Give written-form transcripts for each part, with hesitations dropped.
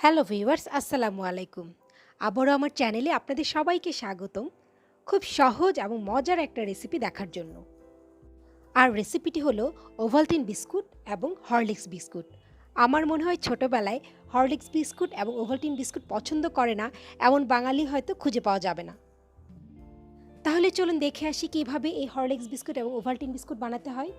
Hello viewers, আসসালামু আলাইকুম। আবারও আমার চ্যানেলে আপনাদের সবাইকে স্বাগতম। খুব সহজ এবং মজার একটা রেসিপি দেখার জন্য। আর রেসিপিটি হলো ওভালটিন বিস্কুট এবং হরলিক্স বিস্কুট। আমার মনে হয় ছোটবেলায় হরলিক্স বিস্কুট এবং ওভালটিন বিস্কুট পছন্দ করে না এমন বাঙালি হয়তো খুঁজে পাওয়া যাবে না। তাহলে চলুন দেখে আসি কিভাবে এই হরলিক্স বিস্কুট এবং ওভালটিন বিস্কুট বানাতে হয়।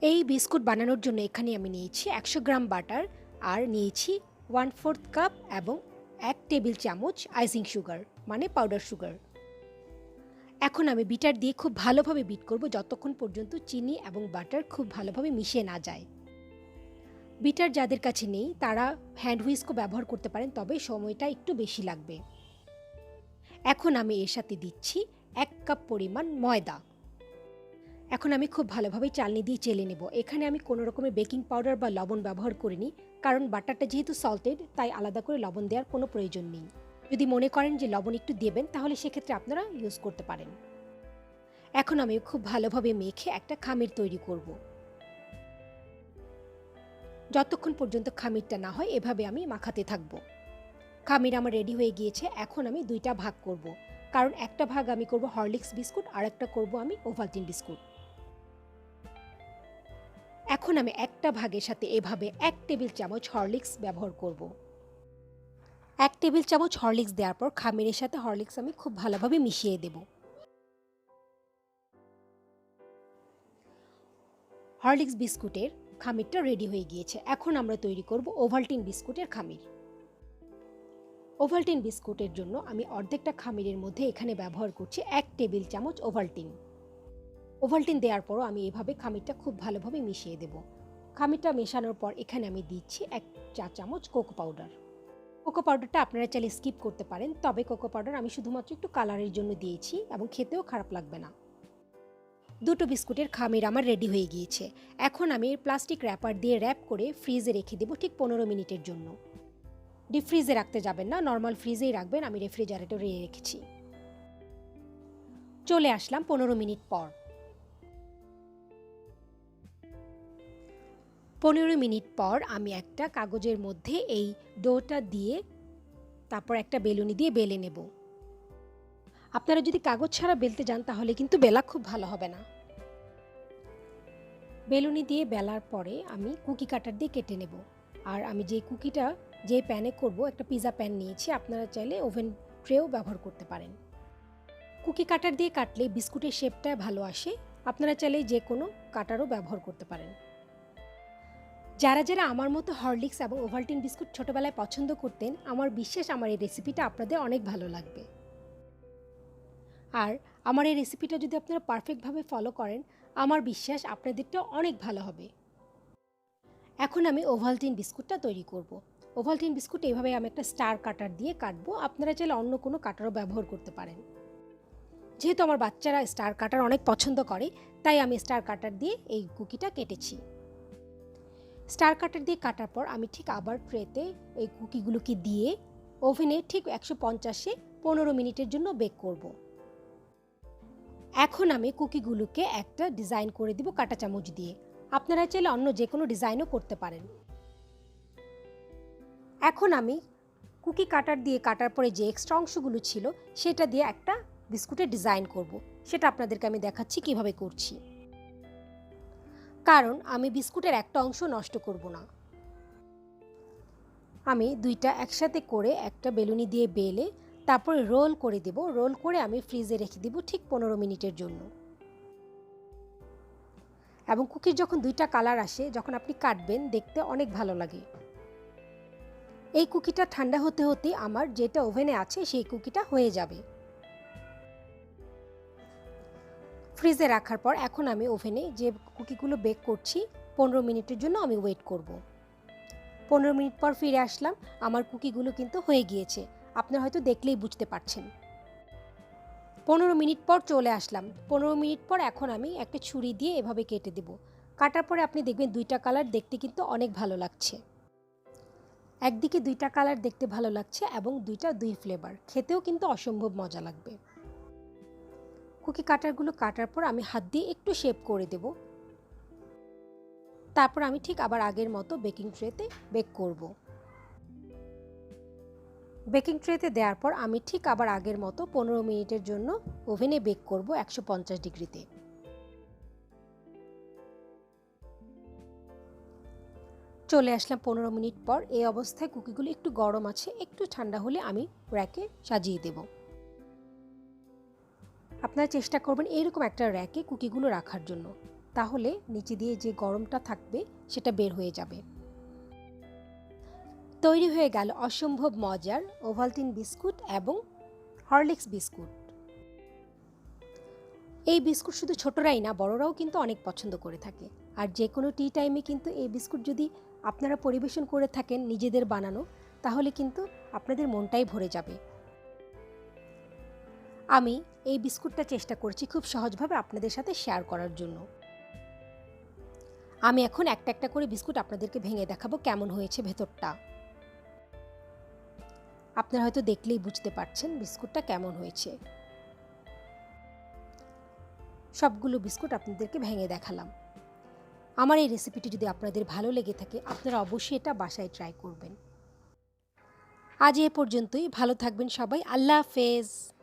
এই বিস্কুট বানানোর জন্য এখানে আমি নিয়েছি 100 গ্রাম বাটার আর নিয়েছি 1/4 কাপ এবং 1 টেবিল চামচ আইসিং সুগার মানে পাউডার সুগার। এখন আমি বিটার দিয়ে খুব ভালোভাবে বিট করব যতক্ষণ পর্যন্ত চিনি এবং বাটার খুব ভালোভাবে মিশে না যায়। বিটার যাদের কাছে নেই তারা হ্যান্ড হুইস্কও ব্যবহার করতে পারেন, তবে সময়টা একটু বেশি লাগবে। এখন আমি এর সাথে দিচ্ছি 1 কাপ পরিমাণ ময়দা। এখন আমি খুব ভালোভাবে চালনি দিয়ে চেলে নেব। এখানে আমি কোনো রকমের বেকিং পাউডার বা লবণ ব্যবহার করিনি, কারণ বাটারটা যেহেতু সল্টেড তাই আলাদা করে লবণ দেওয়ার কোনো প্রয়োজন নেই। যদি মনে করেন যে লবণ একটু দেবেন তাহলে সেক্ষেত্রে আপনারা ইউজ করতে পারেন। এখন আমি খুব ভালোভাবে মেখে একটা খামির তৈরি করব। যতক্ষণ পর্যন্ত খামিরটা না হয় এভাবে আমি মাখাতে থাকব। খামির আমার রেডি হয়ে গিয়েছে। এখন আমি দুইটা ভাগ করব, কারণ একটা ভাগ আমি করব হরলিক্স বিস্কুট আর একটা করব আমি ওভালটিন বিস্কুট। এখন আমি একটা ভাগের সাথে এভাবে 1 টেবিল চামচ হরলিক্স ব্যবহার করব। 1 টেবিল চামচ হরলিক্স দেওয়ার পর খামিরের সাথে হরলিক্স আমি খুব ভালোভাবে মিশিয়ে দেব। হরলিক্স বিস্কুটের খামিরটা রেডি হয়ে গিয়েছে। এখন আমরা তৈরি করব ওভালটিন বিস্কুটের খামির। ওভালটিন বিস্কুটের জন্য আমি অর্ধেকটা খামিরের মধ্যে এখানে ব্যবহার করছি 1 টেবিল চামচ ওভালটিন। ওভালটিন দেওয়ার পরও আমি এভাবে খামিরটা খুব ভালোভাবে মিশিয়ে দেব। খামিরটা মেশানোর পর এখানে আমি দিচ্ছি 1 চা চামচ কোকো পাউডার। কোকো পাউডারটা আপনারা চাইলে স্কিপ করতে পারেন, তবে কোকো পাউডার আমি শুধুমাত্র একটু কালারের জন্য দিয়েছি এবং খেতেও খারাপ লাগবে না। দুটো বিস্কুটের খামির আমার রেডি হয়ে গিয়েছে। এখন আমি প্লাস্টিক র্যাপার দিয়ে র্যাপ করে ফ্রিজে রেখে দেবো ঠিক 15 মিনিটের জন্য। ডিপ ফ্রিজে রাখতে যাবেন না, নর্মাল ফ্রিজেই রাখবেন। আমি রেফ্রিজারেটরে রেখেছি। চলে আসলাম 15 মিনিট পর। 15 মিনিট পর আমি একটা কাগজের মধ্যে এই ডোটা দিয়ে তারপর একটা বেলুনি দিয়ে বেলে নেব। আপনারা যদি কাগজ ছাড়া বেলতে যান তাহলে কিন্তু বেলা খুব ভালো হবে না। বেলুনি দিয়ে বেলার পরে আমি কুকি কাটার দিয়ে কেটে নেব। আর আমি যে কুকিটা যে প্যানে করব, একটা পিৎজা প্যান নিয়েছি, আপনারা চাইলে ওভেন ট্রেও ব্যবহার করতে পারেন। কুকি কাটার দিয়ে কাটলে বিস্কুটের শেপটা ভালো আসে। আপনারা চাইলে যে কোনো কাটারও ব্যবহার করতে পারেন। যারা যারা আমার মতো হরলিক্স এবং ওভালটিন বিস্কুট ছোটবেলায় পছন্দ করতেন, আমার বিশ্বাস আমার এই রেসিপিটা আপনাদের অনেক ভালো লাগবে। আর আমার এই রেসিপিটা যদি আপনারা পারফেক্টভাবে ফলো করেন, আমার বিশ্বাস আপনাদেরটা অনেক ভালো হবে। এখন আমি ওভালটিন বিস্কুটটা তৈরি করব। ওভালটিন বিস্কুট এইভাবে আমি একটা স্টার কাটার দিয়ে কাটবো। আপনারা চাইলে অন্য কোনো কাটারও ব্যবহার করতে পারেন। যেহেতু আমার বাচ্চারা স্টার কাটার অনেক পছন্দ করে, তাই আমি স্টার কাটার দিয়ে এই কুকিটা কেটেছি। স্টার কাটার দিয়ে কাটার পর আমি ঠিক আবার ট্রেতে এই কুকিগুলোকে দিয়ে ওভেনে ঠিক 150-এ 15 মিনিটের জন্য বেক করব। এখন আমি কুকিগুলোকে একটা ডিজাইন করে দিব কাঁটা চামচ দিয়ে। আপনারা চাইলে অন্য যে কোনো ডিজাইনও করতে পারেন। এখন আমি কুকি কাটার দিয়ে কাটার পরে যে এক্সট্রা অংশগুলো ছিল সেটা দিয়ে একটা বিস্কুটের ডিজাইন করব। সেটা আপনাদেরকে আমি দেখাচ্ছি কিভাবে করছি, কারণ আমি বিস্কুটের একটা অংশ নষ্ট করব না। আমি দুইটা একসাথে করে একটা বেলুনি দিয়ে বেলে তারপরে রোল করে দেব। রোল করে আমি ফ্রিজে রেখে দেব ঠিক 15 মিনিটের জন্য। এবং কুকির যখন দুইটা কালার আসে, যখন আপনি কাটবেন দেখতে অনেক ভালো লাগে। এই কুকিটা ঠান্ডা হতে হতে আমার যেটা ওভেনে আছে সেই কুকিটা হয়ে যাবে। ফ্রিজে রাখার পর এখন আমি ওভেনে যে কুকিগুলো বেক করছি 15 মিনিটের জন্য আমি ওয়েট করব। 15 মিনিট পর ফিরে আসলাম। আমার কুকিগুলো কিন্তু হয়ে গিয়েছে, আপনারা হয়তো দেখলেই বুঝতে পারছেন। 15 মিনিট পর চলে আসলাম। 15 মিনিট পর এখন আমি একটা ছুরি দিয়ে এভাবে কেটে দেব। কাটার পরে আপনি দেখবেন দুইটা কালার দেখতে কিন্তু অনেক ভালো লাগছে। একদিকে দুইটা কালার দেখতে ভালো লাগছে এবং দুই ফ্লেভার, খেতেও কিন্তু অসম্ভব মজা লাগবে। কুকি কাটারগুলো কাটার পর আমি হাত দিয়ে একটু শেপ করে দেব। তারপর আমি ঠিক আবার আগের মতো বেকিং ট্রেতে বেক করব। বেকিং ট্রেতে দেওয়ার পর আমি ঠিক আবার আগের মতো 15 মিনিটের জন্য ওভেনে বেক করব 150 ডিগ্রিতে। চলে আসলাম 15 মিনিট পর। এই অবস্থায় কুকিগুলো একটু গরম আছে, একটু ঠান্ডা হলে আমি র্যাকে সাজিয়ে দেব। আপনারা চেষ্টা করবেন এইরকম একটা র্যাকে কুকিগুলো রাখার জন্য, তাহলে নিচে দিয়ে যে গরমটা থাকবে সেটা বের হয়ে যাবে। তৈরি হয়ে গেল অসম্ভব মজার ওভালটিন বিস্কুট এবং হরলিক্স বিস্কুট। এই বিস্কুট শুধু ছোটরাই না, বড়রাও কিন্তু অনেক পছন্দ করে থাকে। আর যে কোনো টি টাইমে কিন্তু এই বিস্কুট যদি আপনারা পরিবেশন করে থাকেন নিজেদের বানানো, তাহলে কিন্তু আপনাদের মনটাই ভরে যাবে। আমি এই বিস্কুটটা চেষ্টা করছি খুব সহজভাবে আপনাদের সাথে শেয়ার করার জন্য। আমি এখন একটা একটা করে বিস্কুট আপনাদেরকে ভেঙে দেখাবো কেমন হয়েছে ভেতরটা। আপনারা হয়তো দেখলেই বুঝতে পারছেন বিস্কুটটা কেমন হয়েছে। সবগুলো বিস্কুট আপনাদেরকে ভেঙে দেখালাম। আমার এই রেসিপিটি যদি আপনাদের ভালো লেগে থাকে, আপনারা অবশ্যই এটা বাসায় ট্রাই করবেন। আজ এ পর্যন্তই। ভালো থাকবেন সবাই। আল্লাহ হাফেজ।